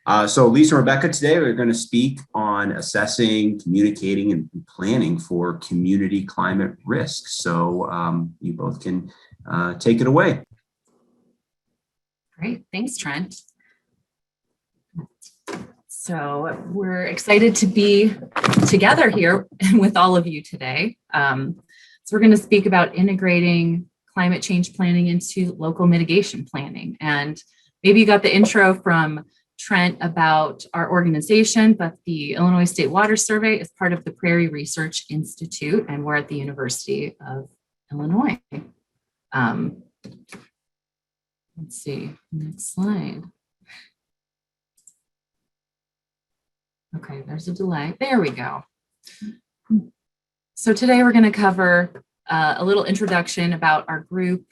So Lisa and Rebecca, today we're going to speak on assessing, communicating, and planning for community climate risk. So you both can take it away. Great, thanks, Trent. So we're excited to be together here with all of you today. So we're going to speak about integrating climate change planning into local mitigation planning. And maybe you got the intro from Trent about our organization, but the Illinois State Water Survey is part of the Prairie Research Institute, and we're at the University of Illinois. Let's see, next slide. Okay, there's a delay. There we go. So today we're going to cover a little introduction about our group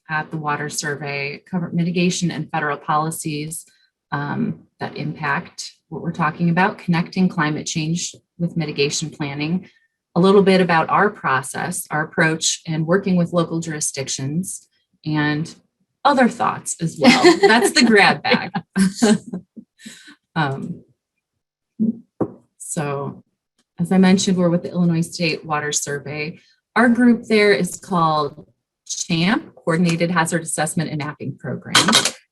at the Water Survey, cover mitigation and federal policies that impact what we're talking about, connecting climate change with mitigation planning, a little bit about our process, our approach, and working with local jurisdictions, and other thoughts as well. That's the grab bag. So as I mentioned, we're with the Illinois State Water Survey. Our group there is called CHAMP, Coordinated Hazard Assessment and Mapping Program.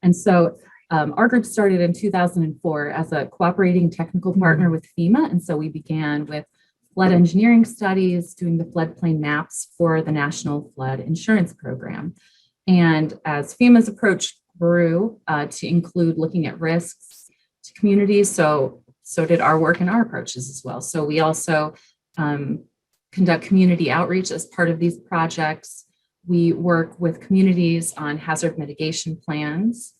And so our group started in 2004 as a cooperating technical partner with FEMA. And so we began with flood engineering studies, doing the floodplain maps for the National Flood Insurance Program. And as FEMA's approach grew to include looking at risks to communities, so did our work and our approaches as well. So we also conduct community outreach as part of these projects. We work with communities on hazard mitigation plans,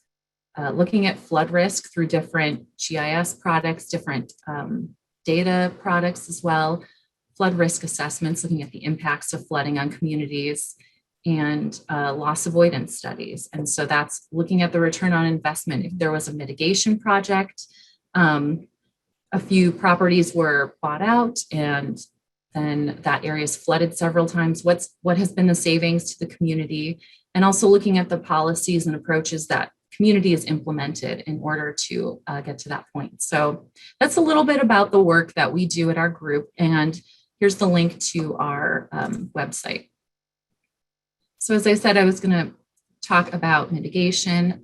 looking at flood risk through different GIS products, different data products as well, flood risk assessments, looking at the impacts of flooding on communities, and loss avoidance studies. And so that's looking at the return on investment. If there was a mitigation project, a few properties were bought out and then that area is flooded several times. What has been the savings to the community? And also looking at the policies and approaches that community has implemented in order to get to that point. So that's a little bit about the work that we do at our group. And here's the link to our website. So as I said, I was going to talk about mitigation.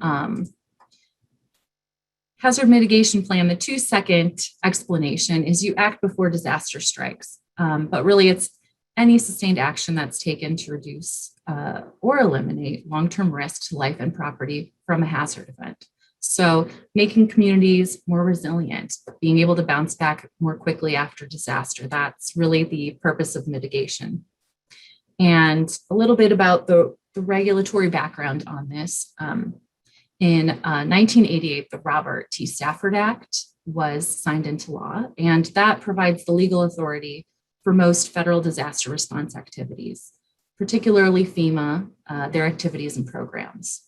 Hazard mitigation plan, the 2-second explanation is you act before disaster strikes, but really it's any sustained action that's taken to reduce or eliminate long-term risk to life and property from a hazard event. So making communities more resilient, being able to bounce back more quickly after disaster, that's really the purpose of mitigation. And a little bit about the regulatory background on this. In 1988, the Robert T. Stafford Act was signed into law, and that provides the legal authority for most federal disaster response activities, particularly FEMA, their activities and programs.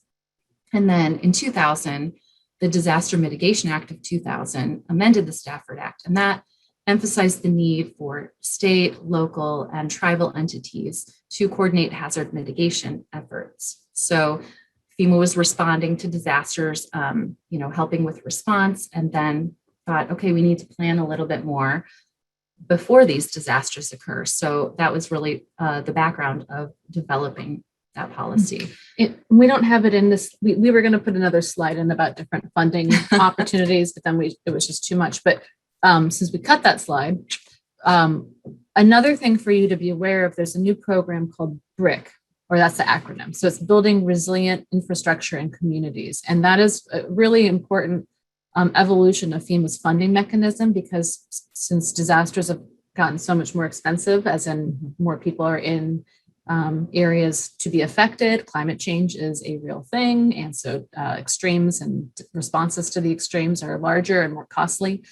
And then in 2000, the Disaster Mitigation Act of 2000 amended the Stafford Act, and that emphasized the need for state, local, and tribal entities to coordinate hazard mitigation efforts. So FEMA was responding to disasters, helping with response, and then thought, okay, we need to plan a little bit more before these disasters occur. So that was really the background of developing that policy. We don't have it in this. We were going to put another slide in about different funding opportunities, but then it was just too much. But since we cut that slide, another thing for you to be aware of, there's a new program called BRIC, or that's the acronym. So it's Building Resilient Infrastructure in Communities. And that is a really important evolution of FEMA's funding mechanism, because since disasters have gotten so much more expensive, as in more people are in areas to be affected, climate change is a real thing. And so extremes and responses to the extremes are larger and more costly.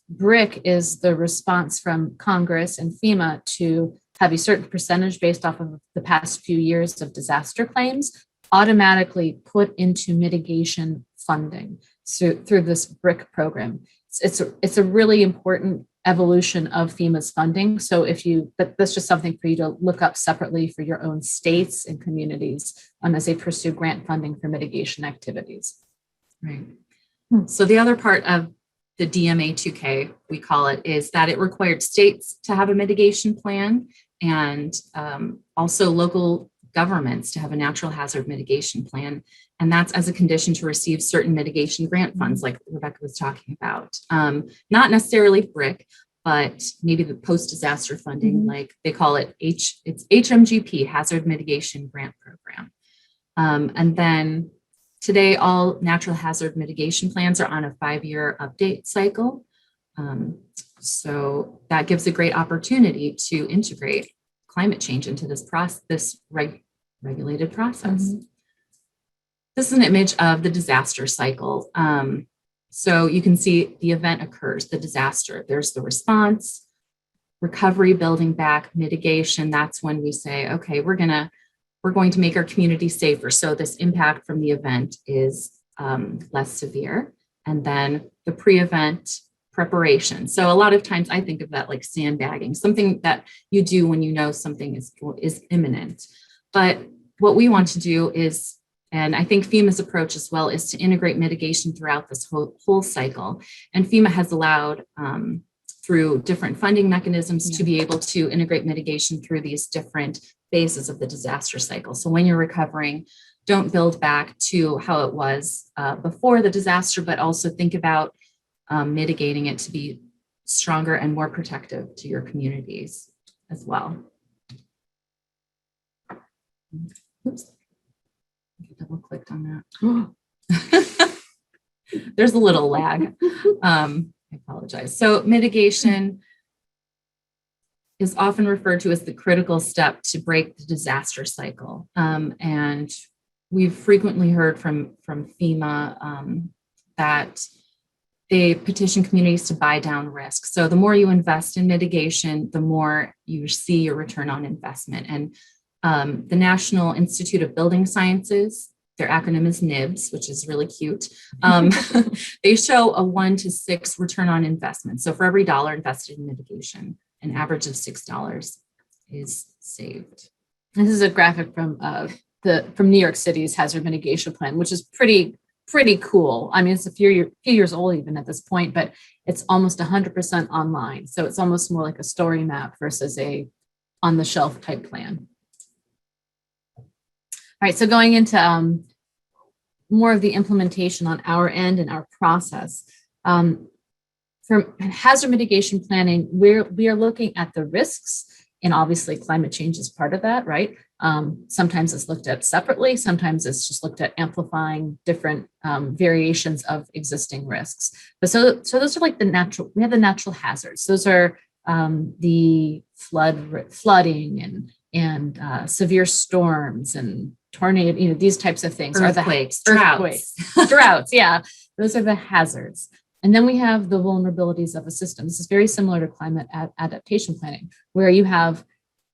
BRIC is the response from Congress and FEMA to have a certain percentage based off of the past few years of disaster claims automatically put into mitigation funding through this BRIC program. It's a really important evolution of FEMA's funding. So that's just something for you to look up separately for your own states and communities as they pursue grant funding for mitigation activities. Right. So the other part of the DMA 2K, we call it, is that it required states to have a mitigation plan and also local governments to have a natural hazard mitigation plan. And that's as a condition to receive certain mitigation grant funds, like Rebecca was talking about. Not necessarily BRIC, but maybe the post-disaster funding, like they call it it's HMGP, Hazard Mitigation Grant Program. And then today, all natural hazard mitigation plans are on a 5-year update cycle. So that gives a great opportunity to integrate climate change into this regulated process. This is an image of the disaster cycle. So you can see the event occurs, the disaster. There's the response, recovery, building back, mitigation. That's when we say, okay, we're going to make our community safer. So this impact from the event is less severe. And then the pre-event preparation. So a lot of times I think of that like sandbagging, something that you do when you know something is imminent. But what we want to do is, and I think FEMA's approach as well, is to integrate mitigation throughout this whole cycle. And FEMA has allowed through different funding mechanisms to be able to integrate mitigation through these different phases of the disaster cycle. So when you're recovering, don't build back to how it was before the disaster, but also think about mitigating it to be stronger and more protective to your communities as well. Oops, I double clicked on that. There's a little lag. I apologize. So mitigation is often referred to as the critical step to break the disaster cycle. And we've frequently heard from FEMA that they petition communities to buy down risk. So the more you invest in mitigation, the more you see your return on investment. And the National Institute of Building Sciences, their acronym is NIBS, which is really cute. They show a 1 to 6 return on investment. So for every dollar invested in mitigation, an average of $6 is saved. This is a graphic from New York City's hazard mitigation plan, which is pretty cool. I mean, it's a few years old even at this point, but it's almost 100% online. So it's almost more like a story map versus a on the shelf type plan. All right, so going into more of the implementation on our end and our process. For hazard mitigation planning, we are looking at the risks, and obviously climate change is part of that, right? Sometimes it's looked at separately, sometimes it's just looked at amplifying different variations of existing risks. But so those are like we have the natural hazards. Those are the flooding and severe storms and tornado, these types of things. Earthquakes, droughts, yeah. Those are the hazards. And then we have the vulnerabilities of a system. This is very similar to climate adaptation planning, where you have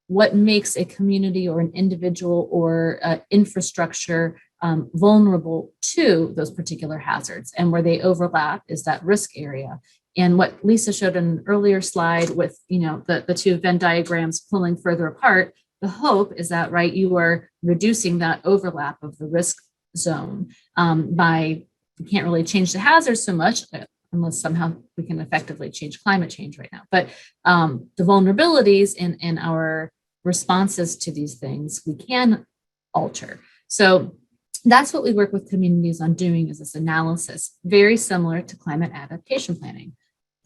what makes a community or an individual or infrastructure vulnerable to those particular hazards. And where they overlap is that risk area. And what Lisa showed in an earlier slide with the two Venn diagrams pulling further apart, the hope is that, right, you are reducing that overlap of the risk zone by, you can't really change the hazards so much unless somehow we can effectively change climate change right now. But the vulnerabilities in our responses to these things, we can alter. So that's what we work with communities on doing, is this analysis, very similar to climate adaptation planning.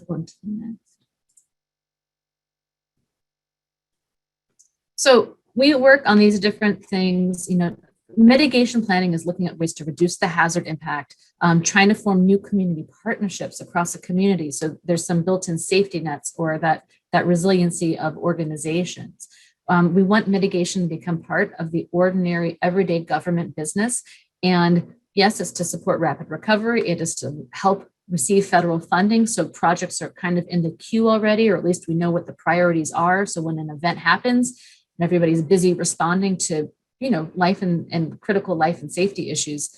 Going to the next. So we work on these different things. Mitigation planning is looking at ways to reduce the hazard impact, trying to form new community partnerships across a community. So there's some built-in safety nets or that resiliency of organizations. We want mitigation to become part of the ordinary everyday government business. And yes, it's to support rapid recovery. It is to help receive federal funding. So projects are kind of in the queue already, or at least we know what the priorities are. So when an event happens and everybody's busy responding to life and critical life and safety issues,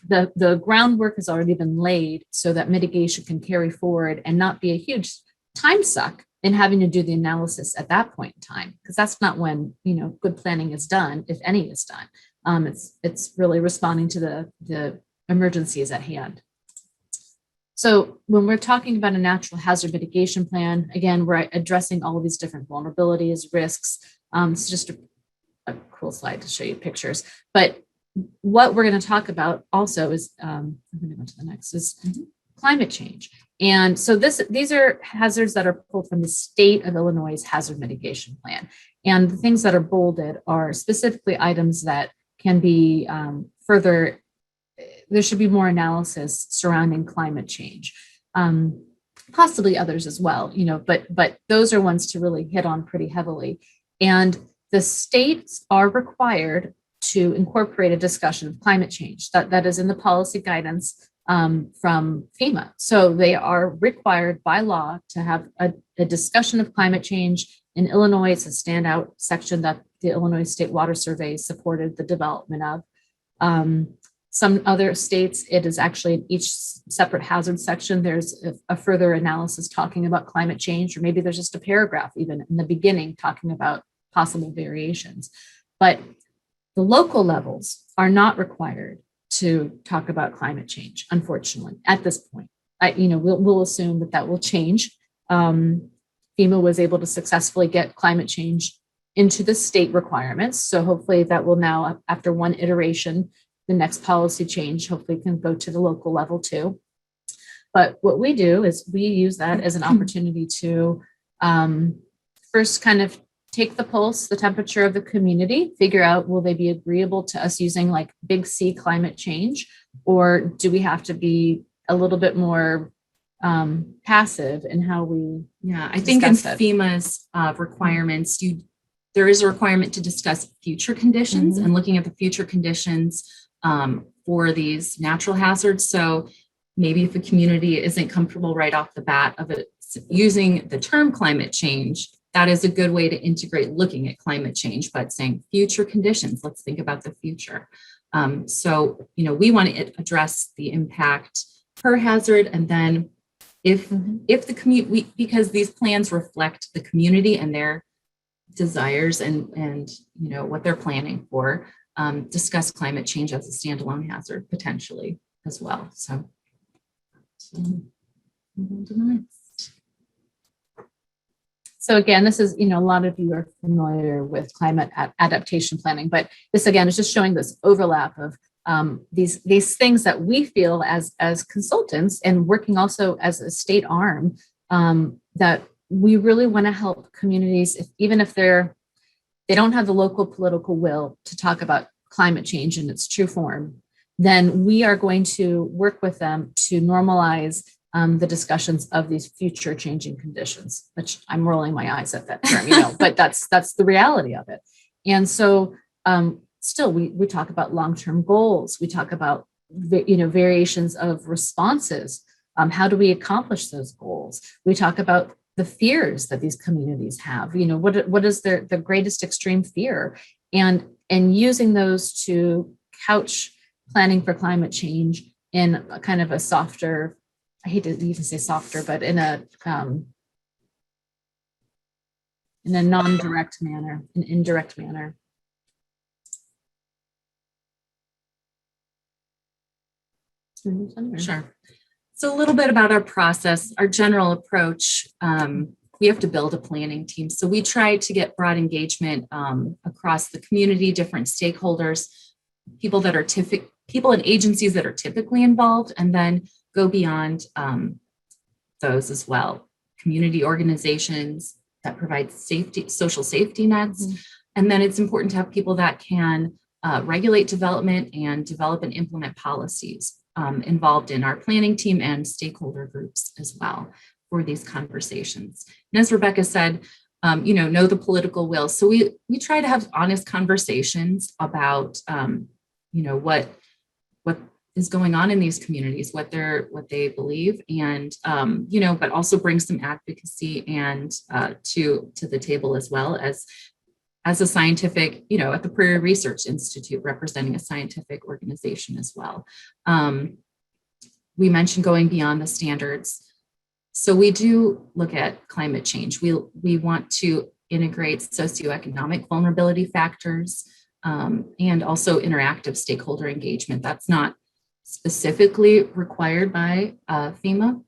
the groundwork has already been laid so that mitigation can carry forward and not be a huge time suck in having to do the analysis at that point in time, because that's not when good planning is done, if any is done. It's really responding to the emergencies at hand. So when we're talking about a natural hazard mitigation plan, again, we're addressing all of these different vulnerabilities, risks. It's just a cool slide to show you pictures. But what we're going to talk about also is, I'm going to go to the next, is climate change. And so these are hazards that are pulled from the state of Illinois' hazard mitigation plan. And the things that are bolded are specifically items that can be further, there should be more analysis surrounding climate change. Possibly others as well, but those are ones to really hit on pretty heavily. And the states are required to incorporate a discussion of climate change. That is in the policy guidance from FEMA. So they are required by law to have a discussion of climate change. In Illinois, it's a standout section that the Illinois State Water Survey supported the development of. Some other states, it is actually in each separate hazard section, there's a further analysis talking about climate change, or maybe there's just a paragraph even in the beginning talking about possible variations. But the local levels are not required to talk about climate change, unfortunately, at this point. We'll assume that will change. FEMA was able to successfully get climate change into the state requirements. So hopefully that will now, after one iteration, the next policy change hopefully can go to the local level too. But what we do is we use that as an opportunity to first kind of take the pulse, the temperature of the community, figure out, will they be agreeable to us using like big C climate change, or do we have to be a little bit more passive in how we I think in FEMA's requirements, there is a requirement to discuss future conditions and looking at the future conditions for these natural hazards. So maybe if a community isn't comfortable right off the bat of it using the term climate change, that is a good way to integrate looking at climate change, but saying future conditions, let's think about the future. So, we want to address the impact per hazard. And then if the community, because these plans reflect the community and their desires and what they're planning for, discuss climate change as a standalone hazard potentially as well. So move on to the next. So again, this is, a lot of you are familiar with climate adaptation planning, but this again is just showing this overlap of these things that we feel as consultants and working also as a state arm, that we really want to help communities, even if they don't have the local political will to talk about climate change in its true form, then we are going to work with them to normalize the discussions of these future changing conditions, which I'm rolling my eyes at that term, but that's the reality of it. And so still we talk about long-term goals. We talk about, variations of responses. How do we accomplish those goals? We talk about the fears that these communities have. What is their greatest extreme fear? And using those to couch planning for climate change in a kind of a softer, I hate to even say softer, but in a non-direct manner, an indirect manner. Sure. So a little bit about our process, our general approach. We have to build a planning team. So we try to get broad engagement across the community, different stakeholders, people and agencies that are typically involved, and then go beyond those as well. Community organizations that provide social safety nets. And then it's important to have people that can regulate development and develop and implement policies involved in our planning team and stakeholder groups as well for these conversations. And as Rebecca said, know the political will. So we try to have honest conversations about, what is going on in these communities, what they believe, and but also bring some advocacy and to the table as well as a scientific, at the Prairie Research Institute, representing a scientific organization as well. We mentioned going beyond the standards. So we do look at climate change. We want to integrate socioeconomic vulnerability factors and also interactive stakeholder engagement. That's not specifically required by FEMA.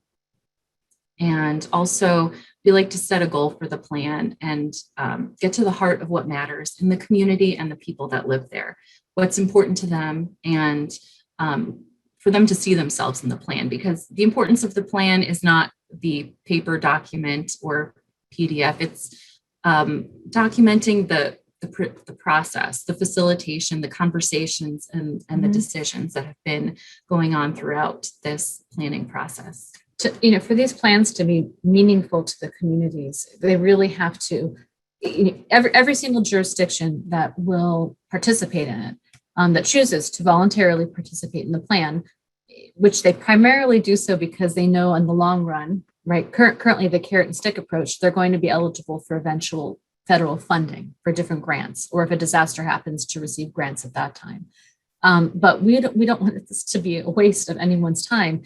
And also, we like to set a goal for the plan and get to the heart of what matters in the community and the people that live there, what's important to them, and for them to see themselves in the plan, because the importance of the plan is not the paper document or PDF. It's documenting the process, the facilitation, the conversations, and the decisions that have been going on throughout this planning process. For these plans to be meaningful to the communities, they really have to, every single jurisdiction that will participate in it, that chooses to voluntarily participate in the plan, which they primarily do so because they know in the long run, right? Currently the carrot and stick approach, they're going to be eligible for eventual federal funding for different grants, or if a disaster happens, to receive grants at that time. But we don't want this to be a waste of anyone's time.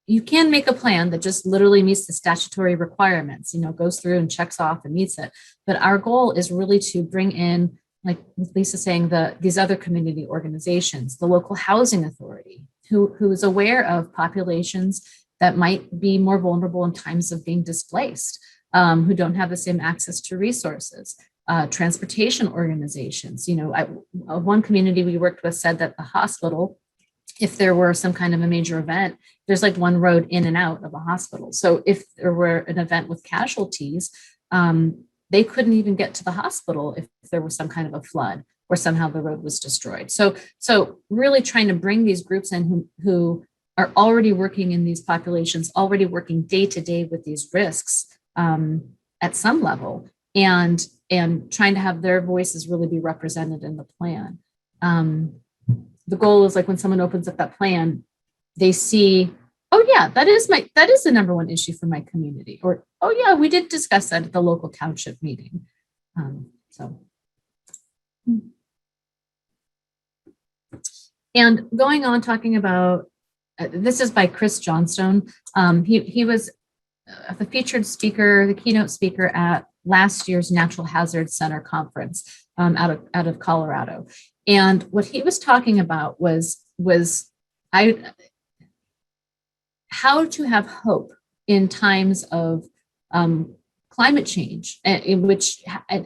You can make a plan that just literally meets the statutory requirements, goes through and checks off and meets it. But our goal is really to bring in, like Lisa saying, these other community organizations, the local housing authority, who is aware of populations that might be more vulnerable in times of being displaced, who don't have the same access to resources, transportation organizations. One community we worked with said that the hospital, if there were some kind of a major event, there's like one road in and out of a hospital. So if there were an event with casualties, they couldn't even get to the hospital if there was some kind of a flood or somehow the road was destroyed. So really trying to bring these groups in who are already working in these populations, already working day to day with these risks at some level, and trying to have their voices really be represented in the plan. The goal is, like, when someone opens up that plan, they see, oh yeah, that is the number one issue for my community, or, oh yeah, we did discuss that at the local township meeting. And going on, talking about, this is by Chris Johnstone. He was the featured speaker, the keynote speaker at last year's Natural Hazard Center conference out of Colorado. And what he was talking about was how to have hope in times of climate change,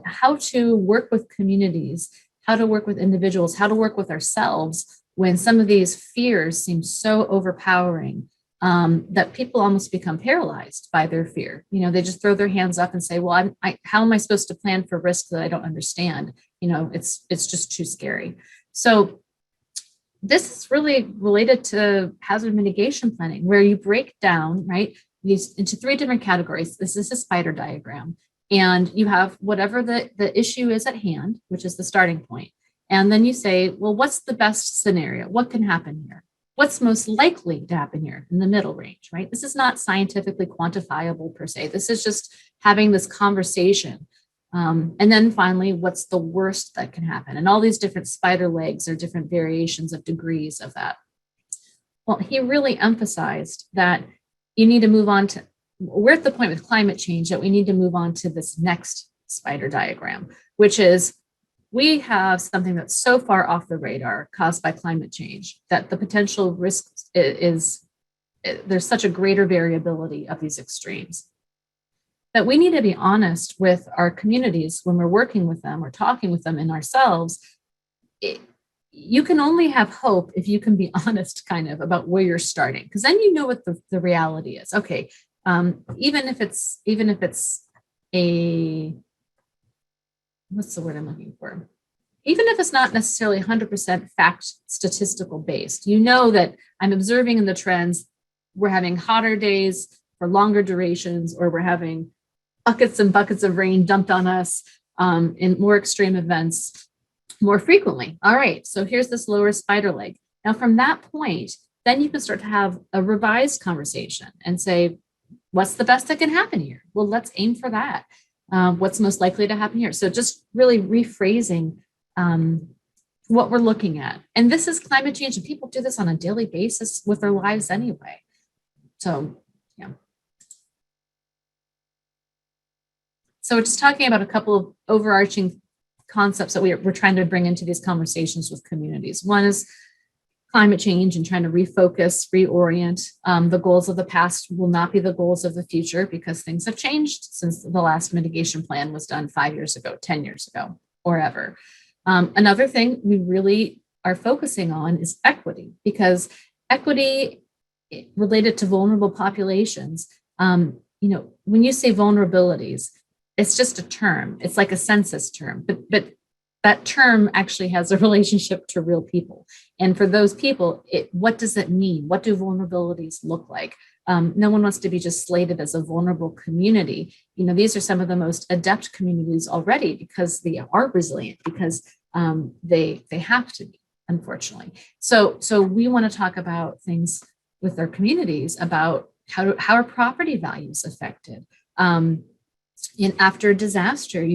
how to work with communities, how to work with individuals, how to work with ourselves when some of these fears seem so overpowering that people almost become paralyzed by their fear. They just throw their hands up and say, well, how am I supposed to plan for risk that I don't understand? It's just too scary. So this is really related to hazard mitigation planning, where you break down, right, these into 3 different categories. This is a spider diagram, and you have whatever the issue is at hand, which is the starting point. And then you say, well, what's the best scenario? What can happen here? What's most likely to happen here in the middle range, right? This is not scientifically quantifiable per se. This is just having this conversation. And then finally, what's the worst that can happen? And all these different spider legs are different variations of degrees of that. Well, he really emphasized that you need to move on to, we're at the point with climate change that we need to move on to this next spider diagram, which is, we have something that's so far off the radar caused by climate change that the potential risk is there's such a greater variability of these extremes that we need to be honest with our communities when we're working with them or talking with them and ourselves. You can only have hope if you can be honest kind of about where you're starting, because then you know what the reality is. Okay, even if it's a, what's the word I'm looking for? Even if it's not necessarily 100% fact statistical based, that I'm observing in the trends, we're having hotter days for longer durations, or we're having buckets and buckets of rain dumped on us in more extreme events more frequently. All right, so here's this lower spider leg. Now from that point, then you can start to have a revised conversation and say, what's the best that can happen here? Well, let's aim for that. What's most likely to happen here? So just really rephrasing what we're looking at. And this is climate change, and people do this on a daily basis with their lives anyway. So, yeah. So we're just talking about a couple of overarching concepts that we're trying to bring into these conversations with communities. One is climate change and trying to refocus, reorient. The goals of the past will not be the goals of the future because things have changed since the last mitigation plan was done 5 years ago, 10 years ago, or ever. Another thing we really are focusing on is equity, because equity related to vulnerable populations, when you say vulnerabilities, it's just a term. It's like a census term, but that term actually has a relationship to real people. And for those people, what does it mean? What do vulnerabilities look like? No one wants to be just slated as a vulnerable community. These are some of the most adept communities already because they are resilient, because they have to be, unfortunately. So we want to talk about things with our communities about how are property values affected. And after disaster,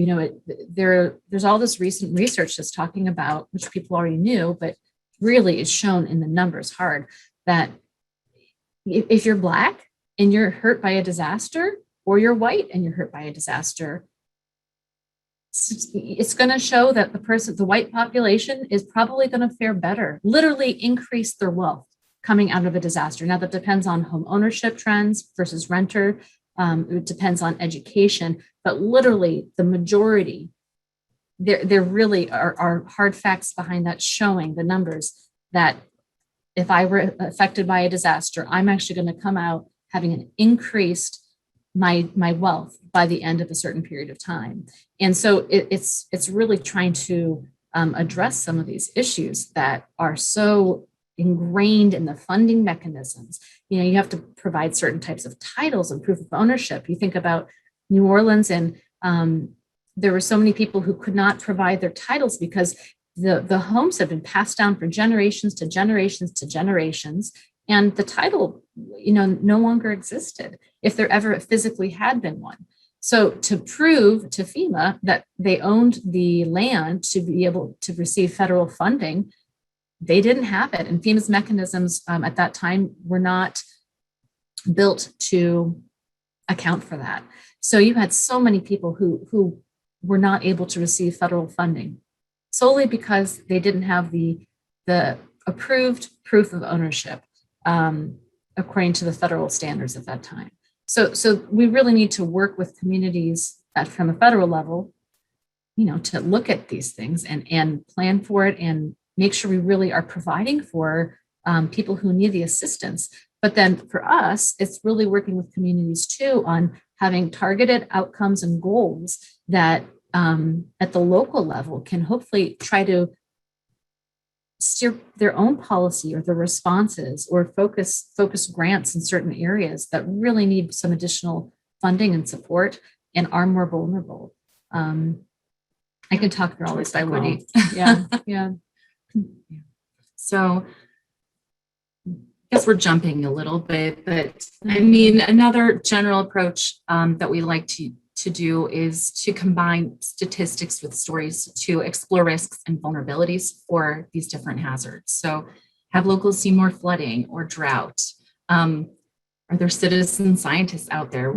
there's all this recent research that's talking about, which people already knew, but really is shown in the numbers hard, that if you're Black and you're hurt by a disaster, or you're white and you're hurt by a disaster, it's going to show that the white population is probably going to fare better, literally increase their wealth coming out of a disaster. Now that depends on home ownership trends versus renter. It depends on education, but literally the majority, there really are hard facts behind that showing the numbers that if I were affected by a disaster, I'm actually going to come out having an increased my wealth by the end of a certain period of time. And so it's really trying to address some of these issues that are so ingrained in the funding mechanisms. You have to provide certain types of titles and proof of ownership. You think about New Orleans, and there were so many people who could not provide their titles because the homes have been passed down for generations to generations to generations, and the title, no longer existed if there ever physically had been one. So to prove to FEMA that they owned the land to be able to receive federal funding, they didn't have it. And FEMA's mechanisms at that time were not built to account for that. So you had so many people who were not able to receive federal funding solely because they didn't have the approved proof of ownership according to the federal standards at that time. So we really need to work with communities from a federal level, to look at these things and plan for it and make sure we really are providing for people who need the assistance. But then for us, it's really working with communities too on having targeted outcomes and goals that at the local level can hopefully try to steer their own policy or their responses, or focus grants in certain areas that really need some additional funding and support and are more vulnerable. I can talk through all this equity. Yeah. So I guess we're jumping a little bit, but I mean, another general approach that we like to do is to combine statistics with stories to explore risks and vulnerabilities for these different hazards. So have locals seen more flooding or drought? Are there citizen scientists out there?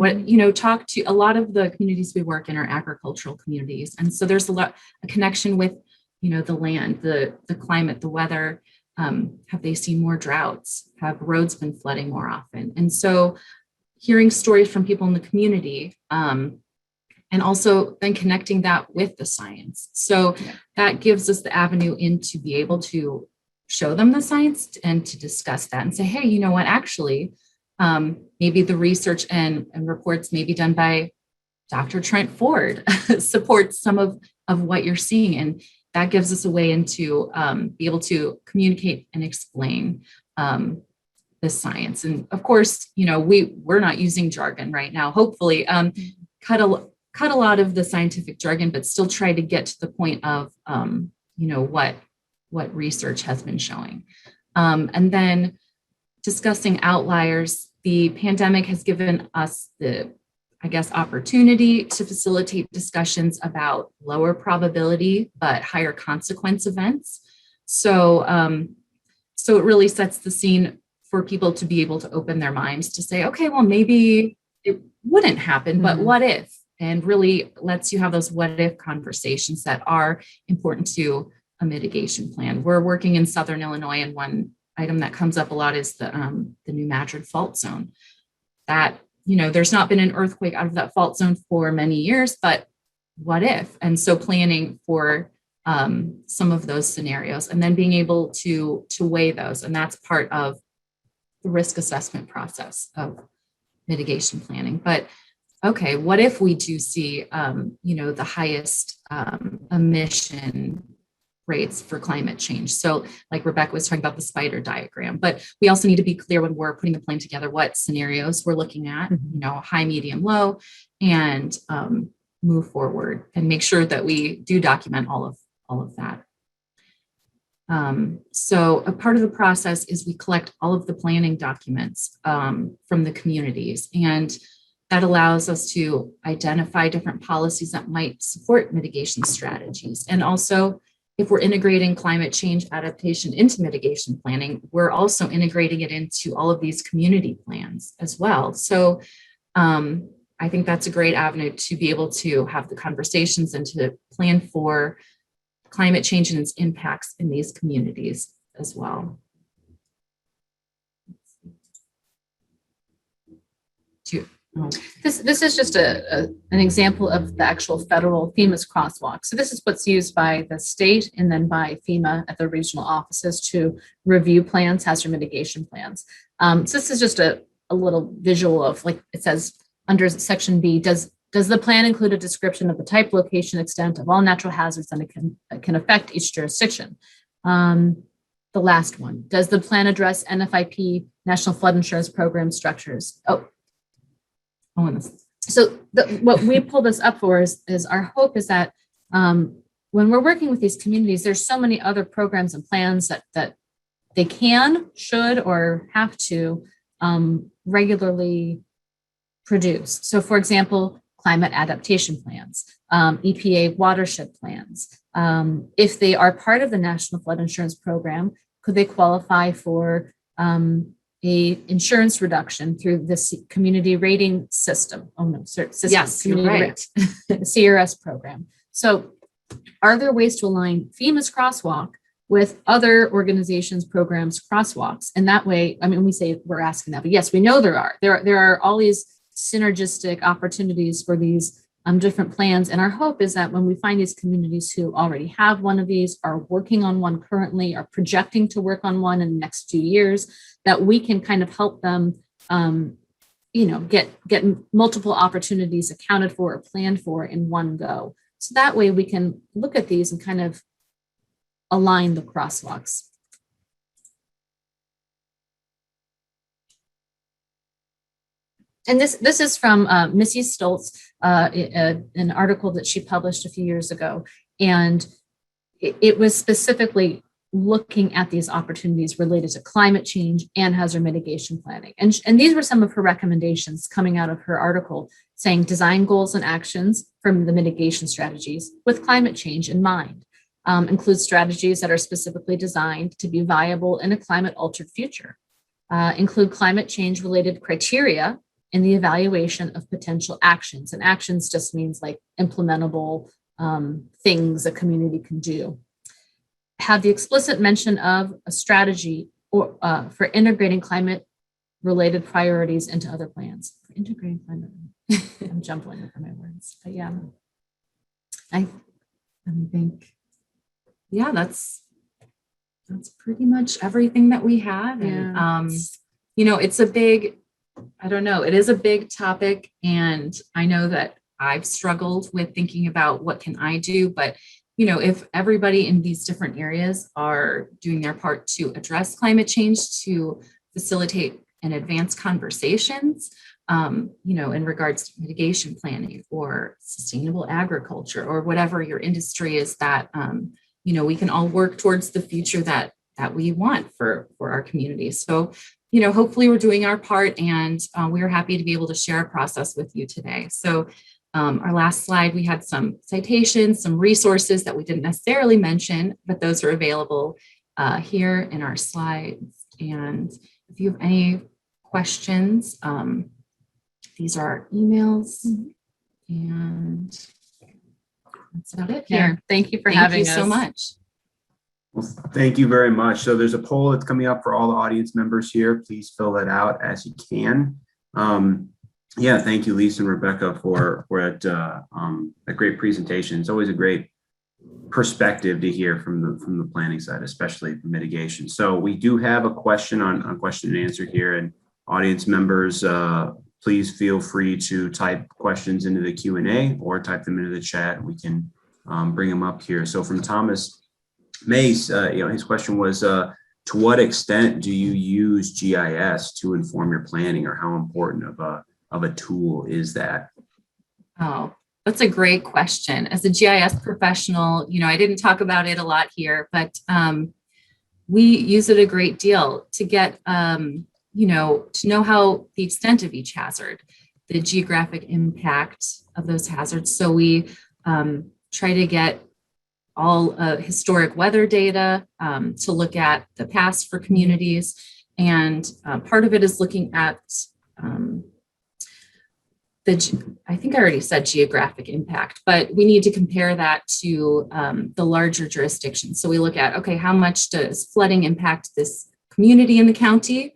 Talk to a lot of the communities we work in are agricultural communities. And so there's a connection with, the land, the climate, the weather. Have they seen more droughts? Have roads been flooding more often? And so hearing stories from people in the community, and also then connecting that with the science. So that gives us the avenue in to be able to show them the science and to discuss that and say, hey, you know what, actually, maybe the research and reports maybe done by Dr. Trent Ford supports some of what you're seeing. And that gives us a way into be able to communicate and explain the science. And of course, we're not using jargon right now, hopefully, cut a lot of the scientific jargon, but still try to get to the point of, what research has been showing. And then discussing outliers. The pandemic has given us the, opportunity to facilitate discussions about lower probability, but higher consequence events. So it really sets the scene for people to be able to open their minds to say, okay, well, maybe it wouldn't happen, but what if? And really lets you have those what if conversations that are important to a mitigation plan. We're working in Southern Illinois in one item that comes up a lot is the New Madrid fault zone. That, there's not been an earthquake out of that fault zone for many years, but what if? And so planning for some of those scenarios and then being able to weigh those. And that's part of the risk assessment process of mitigation planning. But okay, what if we do see, the highest emission rates for climate change? So like Rebecca was talking about the spider diagram, but we also need to be clear when we're putting the plan together, what scenarios we're looking at, high, medium, low, and move forward and make sure that we do document all of that. So a part of the process is we collect all of the planning documents from the communities, and that allows us to identify different policies that might support mitigation strategies. And also, if we're integrating climate change adaptation into mitigation planning, we're also integrating it into all of these community plans as well. So I think that's a great avenue to be able to have the conversations and to plan for climate change and its impacts in these communities as well. This is just an example of the actual federal FEMAs crosswalk. So this is what's used by the state and then by FEMA at the regional offices to review plans, hazard mitigation plans. So this is just a little visual of, like it says under section B, does the plan include a description of the type, location, extent of all natural hazards that can affect each jurisdiction? The last one, does the plan address NFIP, National Flood Insurance Program structures? So what we pull this up for is our hope is that when we're working with these communities, there's so many other programs and plans that they can, should, or have to regularly produce. So for example, climate adaptation plans, EPA watershed plans. If they are part of the National Flood Insurance Program, could they qualify for a insurance reduction through this community rating system? System, yes, you're right. CRS program. So are there ways to align FEMA's crosswalk with other organizations, programs, crosswalks? And that way, we say we're asking that, but yes, we know there are. There are all these synergistic opportunities for these different plans. And our hope is that when we find these communities who already have one of these, are working on one currently, are projecting to work on one in the next 2 years, that we can kind of help them, get multiple opportunities accounted for or planned for in one go. So that way we can look at these and kind of align the crosswalks. And this is from Missy Stoltz, an article that she published a few years ago. And it was specifically looking at these opportunities related to climate change and hazard mitigation planning. And these were some of her recommendations coming out of her article, saying design goals and actions from the mitigation strategies with climate change in mind. Include strategies that are specifically designed to be viable in a climate altered future. Include climate change related criteria in the evaluation of potential actions. And actions just means like implementable things a community can do. Have the explicit mention of a strategy or for integrating climate related priorities into other plans. Integrating climate. I'm jumbling over my words, but yeah. I think, yeah, that's pretty much everything that we have. And, it's a big, it is a big topic. And I know that I've struggled with thinking about what can I do, but if everybody in these different areas are doing their part to address climate change, to facilitate and advance conversations, in regards to mitigation planning or sustainable agriculture or whatever your industry is, that, we can all work towards the future that we want for our communities. So, hopefully we're doing our part, and we're happy to be able to share our process with you today. So our last slide, we had some citations, some resources that we didn't necessarily mention, but those are available here in our slides. And if you have any questions, these are our emails, and that's about it here. Thank you for having us. Thank you so much. Well, thank you very much. So there's a poll that's coming up for all the audience members here. Please fill that out as you can. Yeah, thank you, Lisa and Rebecca, for a great presentation. It's always a great perspective to hear from the planning side, especially for mitigation. So we do have a question on question and answer here, and audience members, please feel free to type questions into the Q&A or type them into the chat. We can bring them up here. So from Thomas Mace, his question was, to what extent do you use GIS to inform your planning, or how important of a tool is that? Oh, that's a great question. As a GIS professional, I didn't talk about it a lot here, but we use it a great deal to get, to know how the extent of each hazard, the geographic impact of those hazards. So we try to get all historic weather data to look at the past for communities. And part of it is looking at I think I already said geographic impact, but we need to compare that to the larger jurisdictions. So we look at, okay, how much does flooding impact this community in the county?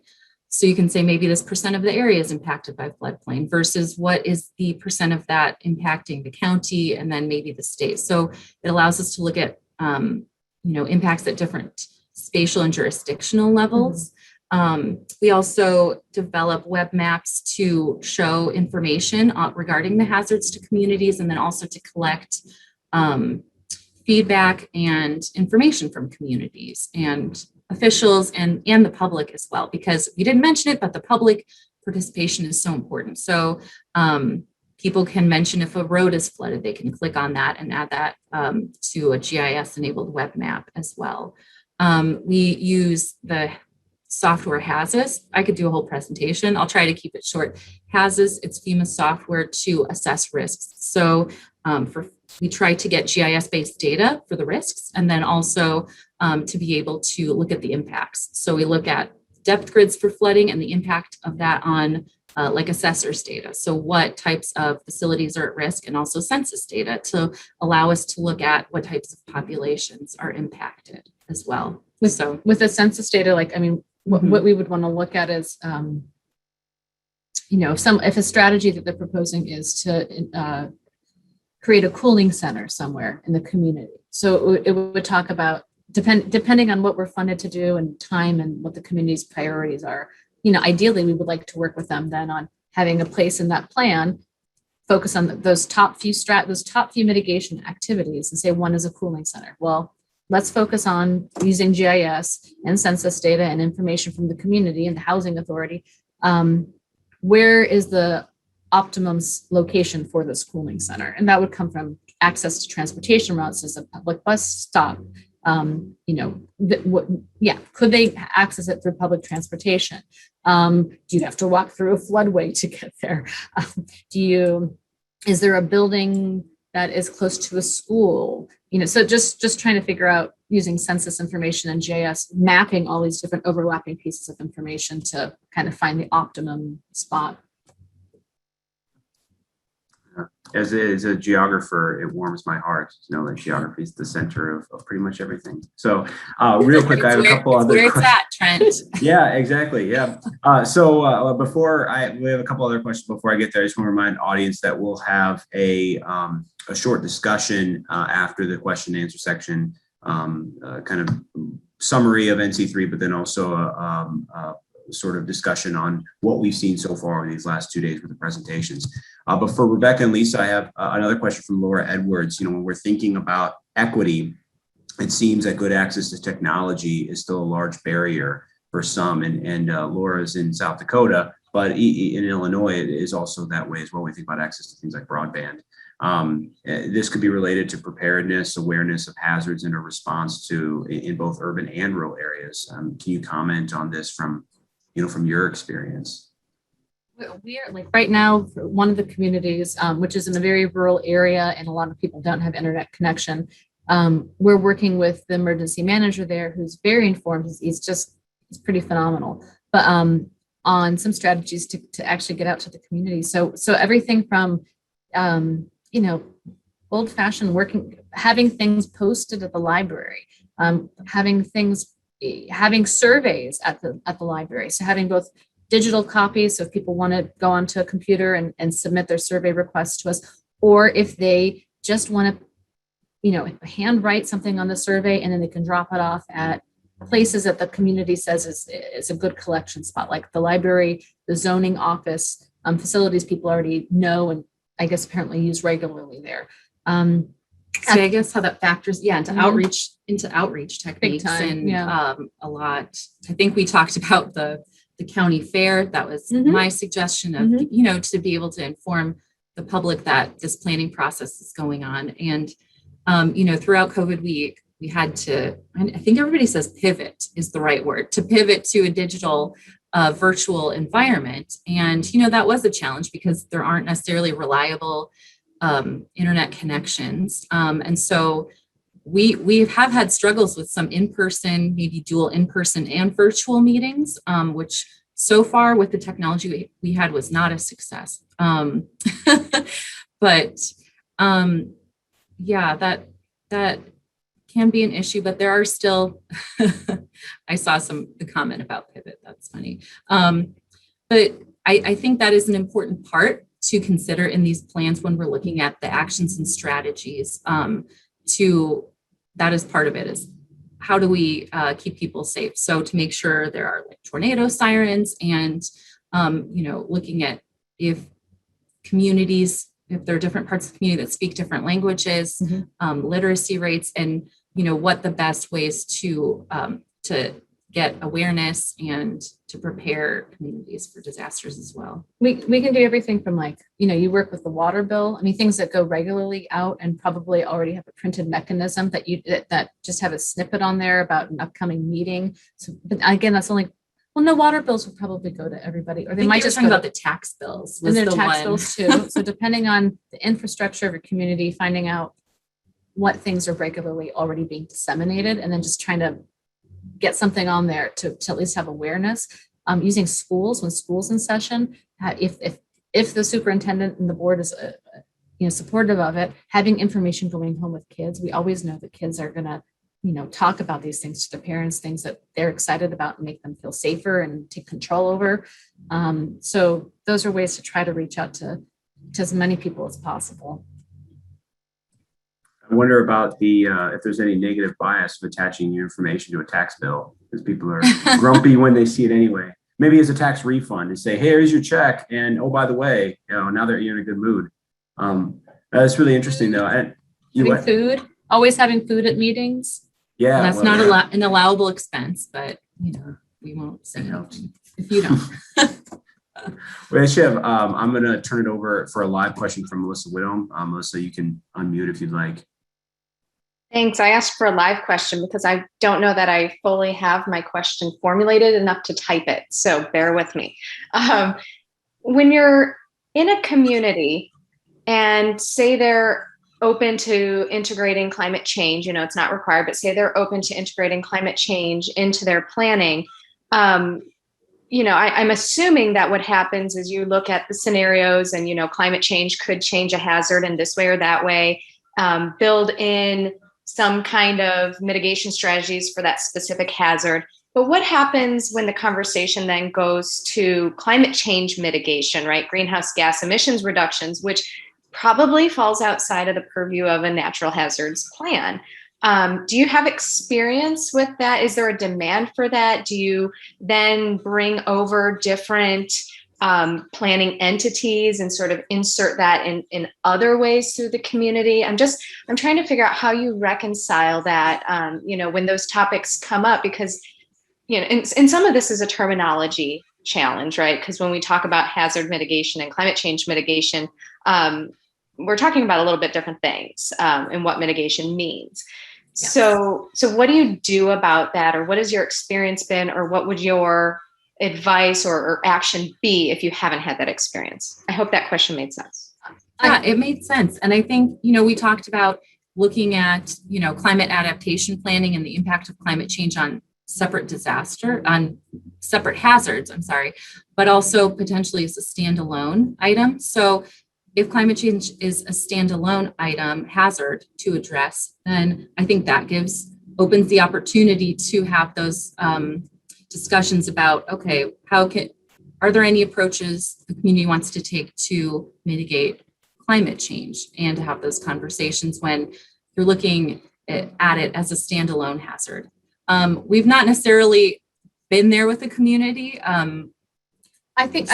So you can say maybe this % of the area is impacted by floodplain versus what is the % of that impacting the county and then maybe the state. So it allows us to look at, impacts at different spatial and jurisdictional levels. We also develop web maps to show information regarding the hazards to communities, and then also to collect feedback and information from communities and officials and the public as well, because we didn't mention it, but the public participation is so important. So people can mention if a road is flooded, they can click on that and add that to a GIS enabled web map as well. We use the software HAZUS. I could do a whole presentation. I'll try to keep it short. HAZUS, it's FEMA software to assess risks. So we try to get GIS-based data for the risks, and then also to be able to look at the impacts. So we look at depth grids for flooding and the impact of that on like assessors data. So what types of facilities are at risk, and also census data to allow us to look at what types of populations are impacted as well. With the census data, what we would want to look at is, if a strategy that they're proposing is to create a cooling center somewhere in the community. So it would talk about, depending on what we're funded to do and time and what the community's priorities are, ideally we would like to work with them then on having a place in that plan, focus on those top few mitigation activities, and say one is a cooling center. Well, let's focus on using GIS and census data and information from the community and the housing authority. Where is the optimum location for this cooling center? And that would come from access to transportation routes as a public bus stop. Could they access it through public transportation? Do you have to walk through a floodway to get there? Is there a building that is close to a school? So just trying to figure out, using census information and GIS, mapping all these different overlapping pieces of information to kind of find the optimum spot. As a geographer, it warms my heart to know that geography is the center of pretty much everything. So real quick, I have a couple other questions. Where it's at, Trent. Yeah, exactly. Yeah. We have a couple other questions before I get there. I just want to remind the audience that we'll have a short discussion after the question and answer section, kind of summary of NC3, but then also a sort of discussion on what we've seen so far in these last 2 days with the presentations. But for Rebecca and Lisa, I have another question from Laura Edwards. When we're thinking about equity, it seems that good access to technology is still a large barrier for some. And Laura's in South Dakota, but in Illinois, it is also that way as well. We think about access to things like broadband. This could be related to preparedness, awareness of hazards, and a response to in both urban and rural areas. Can you comment on this from your experience? We are right now, for one of the communities, which is in a very rural area, and a lot of people don't have internet connection. We're working with the emergency manager there, who's very informed. He's pretty phenomenal, but on some strategies to actually get out to the community. So everything from old-fashioned having things posted at the library, having surveys at the library. So having both digital copies, so if people want to go onto a computer and submit their survey requests to us, or if they just want to, handwrite something on the survey and then they can drop it off at places that the community says is a good collection spot, like the library, the zoning office, facilities people already know and I guess apparently use regularly there. So I guess how that factors, into outreach techniques time, and a lot. I think we talked about the county fair. That was my suggestion of, to be able to inform the public that this planning process is going on. And, throughout COVID, we had to, I think everybody says pivot is the right word, to pivot to a digital virtual environment. And, that was a challenge because there aren't necessarily reliable internet connections. And so we have had struggles with some in-person, maybe dual in-person and virtual meetings, which so far with the technology we had was not a success. But that can be an issue, but there are still, I saw the comment about pivot. That's funny. But I think that is an important part to consider in these plans when we're looking at the actions and strategies. That is part of it, is how do we keep people safe? So to make sure there are like tornado sirens and, looking at if there are different parts of the community that speak different languages, literacy rates, and, what the best ways to get awareness and to prepare communities for disasters as well. We can do everything from you work with the water bill. I mean, things that go regularly out and probably already have a printed mechanism that just have a snippet on there about an upcoming meeting. So, but again, that's only, no, water bills will probably go to everybody, or they might just talk about the tax bills. And their tax bills too. So depending on the infrastructure of your community, finding out what things are regularly already being disseminated, and then just trying to get something on there to at least have awareness. Using schools when school's in session, if the superintendent and the board is supportive of it, having information going home with kids. We always know that kids are gonna talk about these things to their parents, things that they're excited about and make them feel safer and take control over. So those are ways to try to reach out to as many people as possible. I wonder about if there's any negative bias of attaching your information to a tax bill, because people are grumpy when they see it anyway. Maybe as a tax refund and say, hey, here's your check. And oh, by the way, now that you're in a good mood. That's really interesting though. And always having food at meetings. Yeah. And that's not an allowable expense, but we won't say anything if you don't. Well, Shiv, I'm going to turn it over for a live question from Melissa Whittom. Melissa, you can unmute if you'd like. Thanks. I asked for a live question because I don't know that I fully have my question formulated enough to type it. So bear with me. When you're in a community and say they're open to integrating climate change, it's not required, but say they're open to integrating climate change into their planning, I'm assuming that what happens is you look at the scenarios and, climate change could change a hazard in this way or that way, build in some kind of mitigation strategies for that specific hazard. But what happens when the conversation then goes to climate change mitigation, right? Greenhouse gas emissions reductions, which probably falls outside of the purview of a natural hazards plan. Do you have experience with that? Is there a demand for that? Do you then bring over different planning entities and sort of insert that in other ways through the community? I'm trying to figure out how you reconcile that, when those topics come up, because, and some of this is a terminology challenge, right? Because when we talk about hazard mitigation and climate change mitigation, we're talking about a little bit different things and what mitigation means. Yes. So what do you do about that? Or what has your experience been? Or what would your advice or action be if you haven't had that experience? I hope that question made sense. Yeah, it made sense. And I think, we talked about looking at, climate adaptation planning and the impact of climate change on separate hazards, but also potentially as a standalone item. So if climate change is a standalone item hazard to address, then I think that gives opens the opportunity to have those discussions about, okay, are there any approaches the community wants to take to mitigate climate change, and to have those conversations when you're looking at it as a standalone hazard. We've not necessarily been there with the community. I think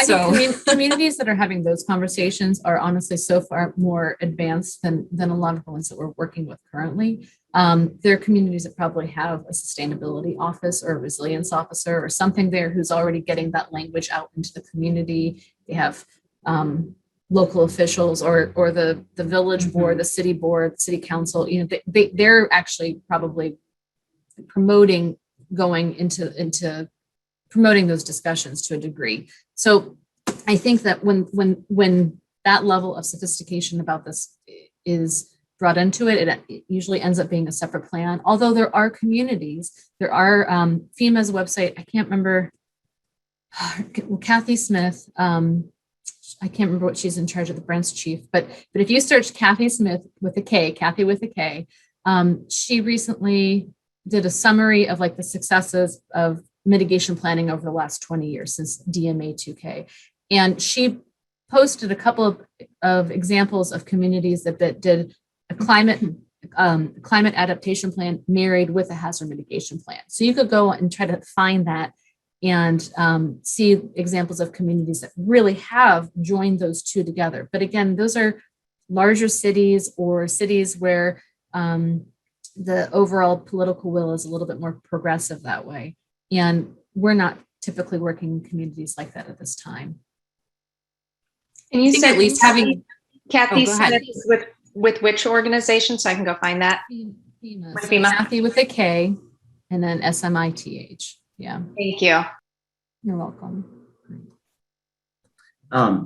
communities that are having those conversations are honestly so far more advanced than a lot of the ones that we're working with currently. There are communities that probably have a sustainability office or a resilience officer or something there who's already getting that language out into the community. They have local officials or the village board, the city board, city council. You know, they're actually probably promoting going into promoting those discussions to a degree. So I think that when that level of sophistication about this is brought into it, it usually ends up being a separate plan. Although there are communities, there are FEMA's website. I can't remember. Kathy Smith. I can't remember what she's in charge of, the branch chief. But if you search Kathy Smith with a K, Kathy with a K, she recently did a summary of like the successes of mitigation planning over the last 20 years since DMA 2K. And she posted a couple of examples of communities that did a climate adaptation plan married with a hazard mitigation plan. So you could go and try to find that and see examples of communities that really have joined those two together. But again, those are larger cities or cities where the overall political will is a little bit more progressive that way. And we're not typically working in communities like that at this time. And you said at least having Kathy Smith with which organization, so I can go find that? FEMA. With So FEMA. Kathy with a K and then SMITH. Yeah. Thank you. You're welcome.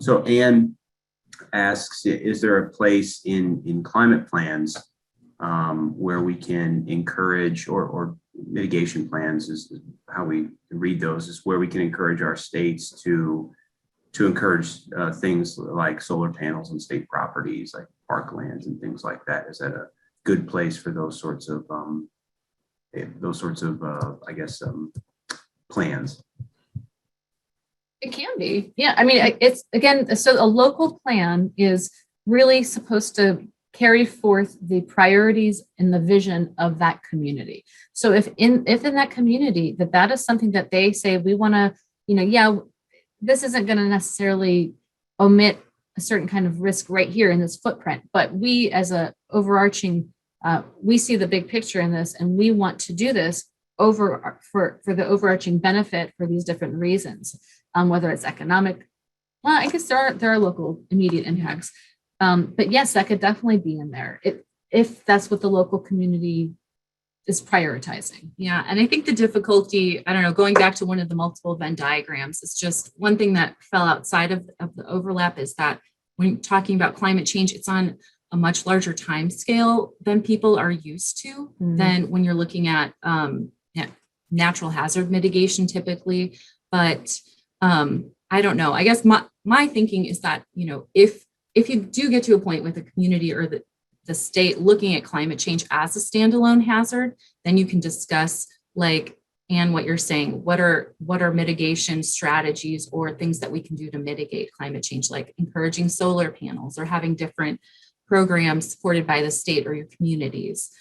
So Anne asks, is there a place in climate plans where we can encourage, or mitigation plans is how we read those, is where we can encourage our states to encourage things like solar panels on state properties, like parklands and things like that? Is that a good place for those sorts of I guess plans? It can be. Yeah. I mean, it's again, so a local plan is really supposed to carry forth the priorities and the vision of that community. So if in that community that is something that they say, we want to, this isn't going to necessarily omit a certain kind of risk right here in this footprint, but we as a overarching, we see the big picture in this, and we want to do this for the overarching benefit for these different reasons, whether it's economic. Well, I guess there are local immediate impacts. But yes, that could definitely be in there if that's what the local community is prioritizing. Yeah, and I think the difficulty, I don't know, going back to one of the multiple Venn diagrams, is just one thing that fell outside of the overlap is that when talking about climate change, it's on a much larger time scale than people are used to, than when you're looking at natural hazard mitigation typically. But I don't know, I guess my thinking is that, if you do get to a point with the community or the state looking at climate change as a standalone hazard, then you can discuss, like, and what you're saying, what are mitigation strategies or things that we can do to mitigate climate change, like encouraging solar panels or having different programs supported by the state or your communities.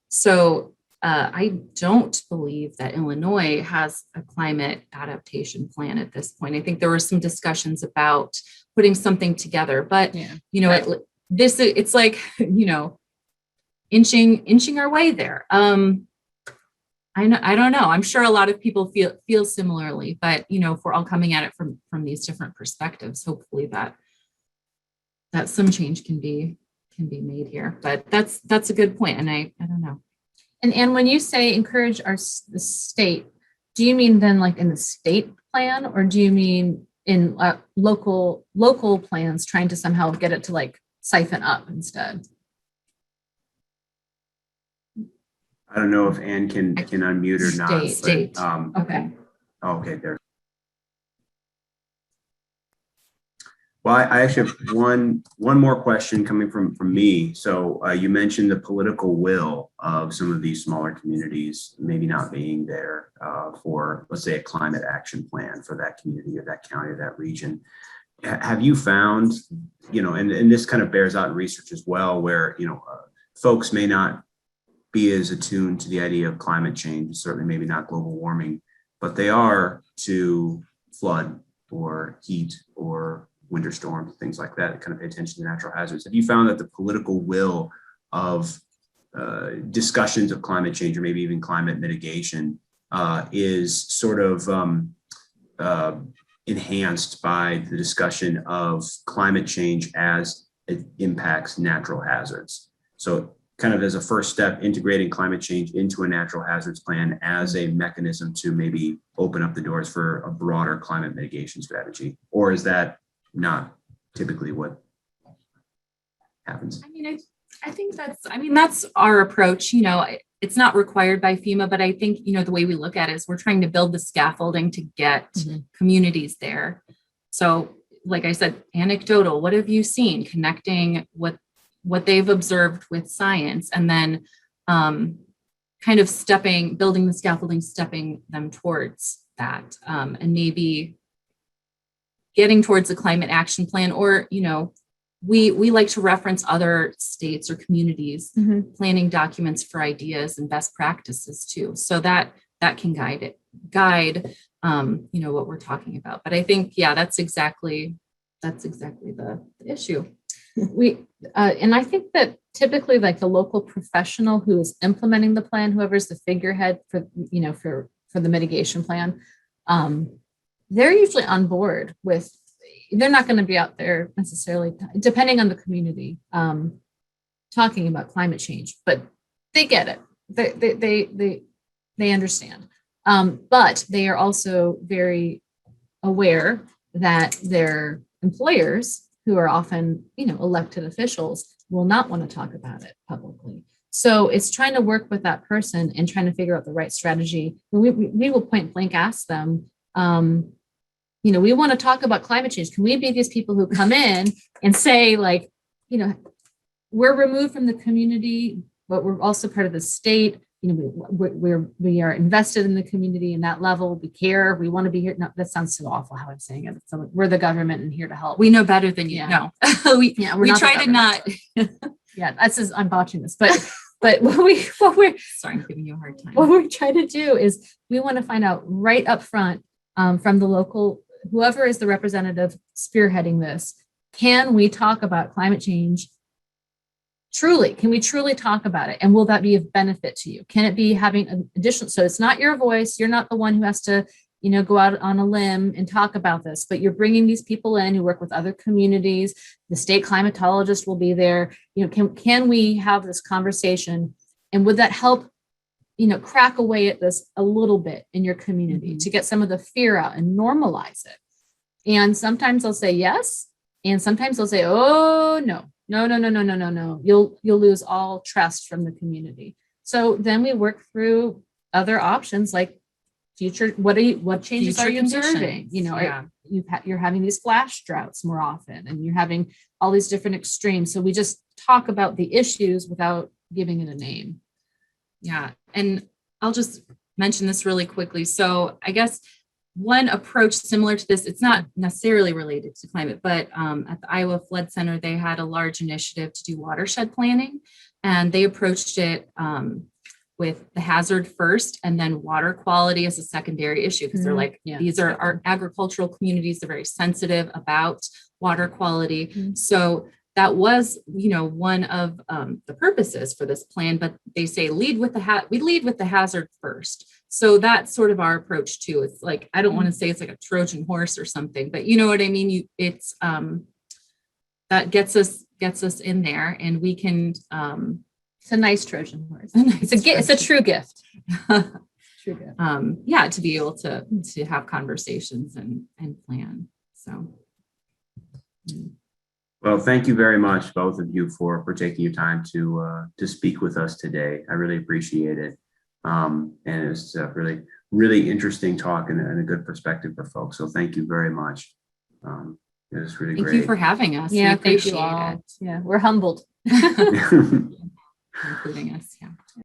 So I don't believe that Illinois has a climate adaptation plan at this point. I think there were some discussions about putting something together, but it's like, inching our way there. I don't know. I'm sure a lot of people feel similarly, but if we're all coming at it from these different perspectives, hopefully that some change can be made here. But that's a good point, and I don't know. And when you say encourage the state, do you mean then like in the state plan, or do you mean in local plans trying to somehow get it to like siphon up instead? I don't know if Anne can unmute or not. State. Okay. Okay, there. Well, I actually have one more question coming from me. So you mentioned the political will of some of these smaller communities maybe not being there for, let's say, a climate action plan for that community or that county or that region. Have you found, and this kind of bears out in research as well, where, folks may not be as attuned to the idea of climate change, certainly maybe not global warming, but they are to flood or heat or winter storms, things like that, kind of pay attention to natural hazards. Have you found that the political will of discussions of climate change or maybe even climate mitigation is sort of enhanced by the discussion of climate change as it impacts natural hazards? So kind of as a first step, integrating climate change into a natural hazards plan as a mechanism to maybe open up the doors for a broader climate mitigation strategy? Or is that not typically what happens? I think that's our approach. It's not required by FEMA, but I think, the way we look at it is we're trying to build the scaffolding to get communities there. So like I said, anecdotal, what have you seen? Connecting what they've observed with science, and then kind of building the scaffolding, stepping them towards that, and maybe getting towards a climate action plan, or, we like to reference other states or communities planning documents for ideas and best practices too. So that can guide what we're talking about. But I think, that's exactly the issue. And I think that typically, like the local professional who is implementing the plan, whoever's the figurehead for the mitigation plan, they're usually on board with. They're not going to be out there necessarily, depending on the community, talking about climate change, but they get it. They understand, but they are also very aware that their employers, who are often, elected officials, will not want to talk about it publicly. So it's trying to work with that person and trying to figure out the right strategy. We will point blank ask them, we want to talk about climate change. Can we be these people who come in and say, like, we're removed from the community, but we're also part of the state. We are invested in the community in that level. We care. We want to be here. No, that sounds so awful how I'm saying it. So we're the government and here to help. We know better than you. Yeah. No, we try to not. Yeah, I'm botching this, but what we're sorry, I'm giving you a hard time. What we're trying to do is we want to find out right up front from the local, whoever is the representative spearheading this, can we talk about climate change? Truly, can we truly talk about it? And will that be of benefit to you? Can it be having an additional, so it's not your voice, you're not the one who has to, go out on a limb and talk about this, but you're bringing these people in who work with other communities. The state climatologist will be there. Can we have this conversation? And would that help, crack away at this a little bit in your community to get some of the fear out and normalize it? And sometimes they'll say yes. And sometimes they'll say, oh, no. You'll lose all trust from the community. So then we work through other options like future. What changes are you observing? You're having these flash droughts more often, and you're having all these different extremes. So we just talk about the issues without giving it a name. Yeah, and I'll just mention this really quickly. So I guess one approach similar to this, it's not necessarily related to climate, but at the Iowa Flood Center, they had a large initiative to do watershed planning, and they approached it with the hazard first and then water quality as a secondary issue, because they're like, these are our agricultural communities, they're very sensitive about water quality. So that was, one of the purposes for this plan, but they say we lead with the hazard first. So that's sort of our approach too. It's like, I don't want to say it's like a Trojan horse or something, but you know what I mean? It's that gets us in there, and we can, it's a nice Trojan horse. It's a true gift. True gift. To be able to have conversations and plan. So. Well, thank you very much, both of you, for taking your time to speak with us today. I really appreciate it. And it's a really, really interesting talk and a good perspective for folks. So thank you very much. It was really Thank great. you for having us. We Yeah, thank you appreciate all. it. Yeah, we're humbled. For including us. Yeah.